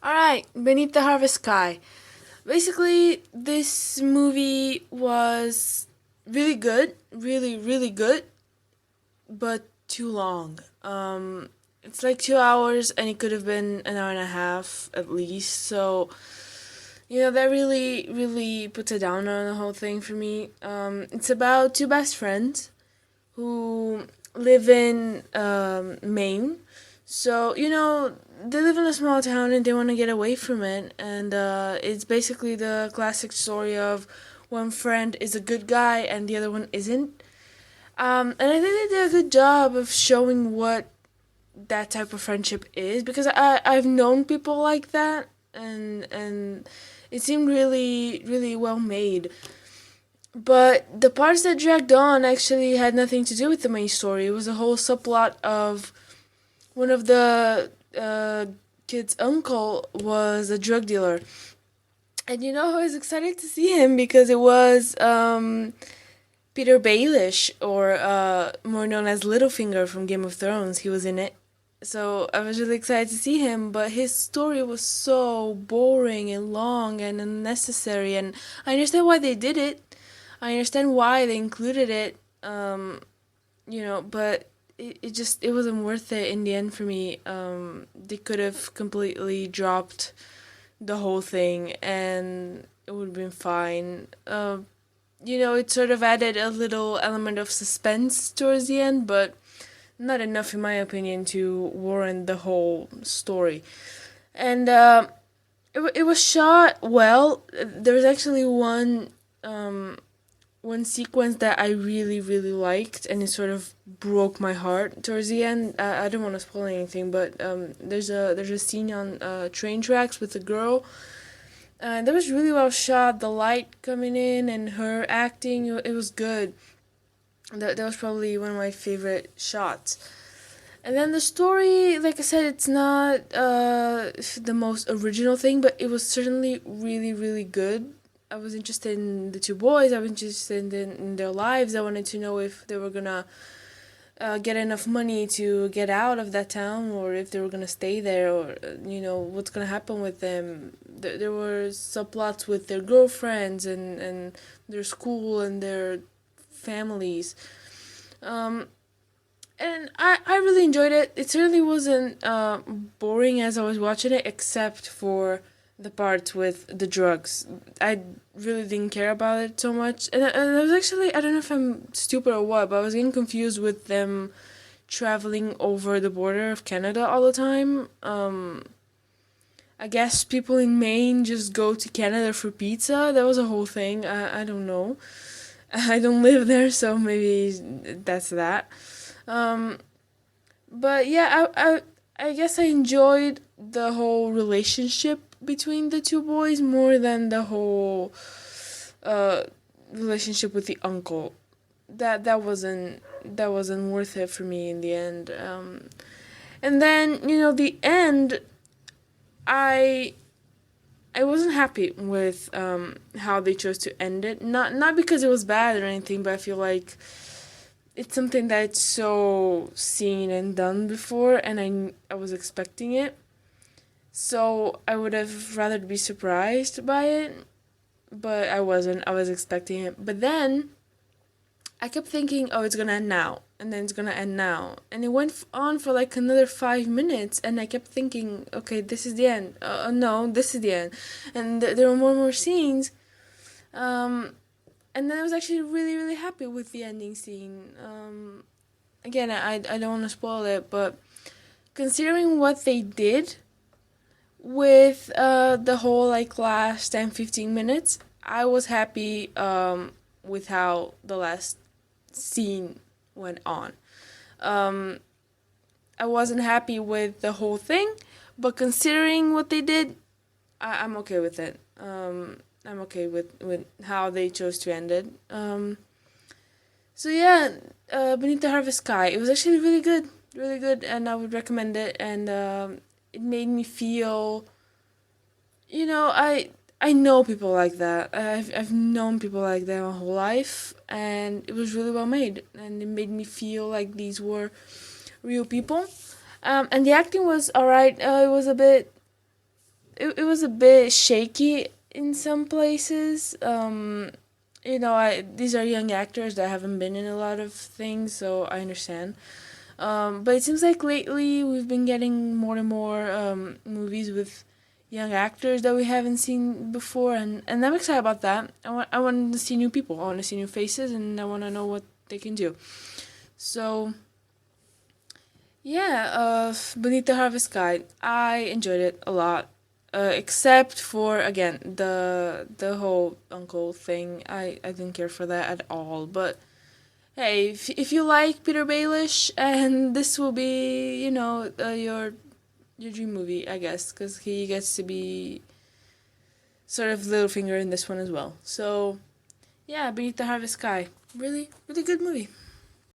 Alright, Beneath the Harvest Sky. Basically, this movie was really good, really, really good, but too long. It's like 2 hours, and it could have been an hour and a half at least. So, that really, really puts a downer on the whole thing for me. It's about two best friends who live in Maine. So, they live in a small town and they want to get away from it. And it's basically the classic story of one friend is a good guy and the other one isn't. And I think they did a good job of showing what that type of friendship is because I've known people like that, and it seemed really, really well made. But the parts that dragged on actually had nothing to do with the main story. It was a whole subplot of one of the kid's uncle was a drug dealer. And I was excited to see him because it was Peter Baelish, or more known as Littlefinger from Game of Thrones. He was in it. So I was really excited to see him, but his story was so boring and long and unnecessary, and I understand why they did it. I understand why they included it, but it wasn't worth it in the end for me. They could have completely dropped the whole thing and it would have been fine. It sort of added a little element of suspense towards the end, but not enough, in my opinion, to warrant the whole story. And it was shot well. There was actually one sequence that I really, really liked, and it sort of broke my heart towards the end. I don't want to spoil anything, but there's a scene on train tracks with a girl. That was really well shot. The light coming in and her acting, it was good. That was probably one of my favorite shots. And then the story, like I said, it's not the most original thing, but it was certainly really, really good. I was interested in the two boys. I was interested in their lives. I wanted to know if they were gonna get enough money to get out of that town, or if they were gonna stay there, or what's gonna happen with them. There were subplots with their girlfriends and their school and their families. And I really enjoyed it. It certainly wasn't boring as I was watching it, except for the parts with the drugs. I really didn't care about it so much. And I was actually, I don't know if I'm stupid or what, but I was getting confused with them traveling over the border of Canada all the time. I guess people in Maine just go to Canada for pizza. That was a whole thing. I don't know. I don't live there, so maybe that's that. Um, but yeah, I guess I enjoyed the whole relationship between the two boys more than the whole uh, relationship with the uncle. That wasn't worth it for me in the end. And then the end, I I wasn't happy with how they chose to end it. Not because it was bad or anything, but I feel like it's something that's so seen and done before, and I was expecting it. So I would have rather be surprised by it, but I wasn't. I was expecting it. But then I kept thinking, oh, it's gonna end now, and then it's gonna end now, and it went on for like another 5 minutes, and I kept thinking, okay, this is the end. No, this is the end, and there were more and more scenes. Um, and then I was actually really, really happy with the ending scene. Again, I don't want to spoil it, but considering what they did with the whole like last 10-15 minutes, I was happy with how the last scene went on. Um, I wasn't happy with the whole thing, but considering what they did, I'm okay with it. I'm okay with how they chose to end it. So yeah, Beneath the Harvest Sky. It was actually really good, and I would recommend it. And it made me feel, I know people like that. I've known people like that my whole life, and it was really well made, and it made me feel like these were real people. And the acting was alright. it was a bit shaky in some places. These are young actors that haven't been in a lot of things, so I understand. But it seems like lately we've been getting more and more movies with young actors that we haven't seen before, and I'm excited about that. I want to see new people. I want to see new faces, and I want to know what they can do. So yeah, Beneath the Harvest Sky, I enjoyed it a lot. Except for again the whole uncle thing, I didn't care for that at all. But hey, if you like Peter Baelish, and this will be your dream movie, I guess, because he gets to be sort of Littlefinger in this one as well. So yeah, Beneath the Harvest Sky, really really good movie.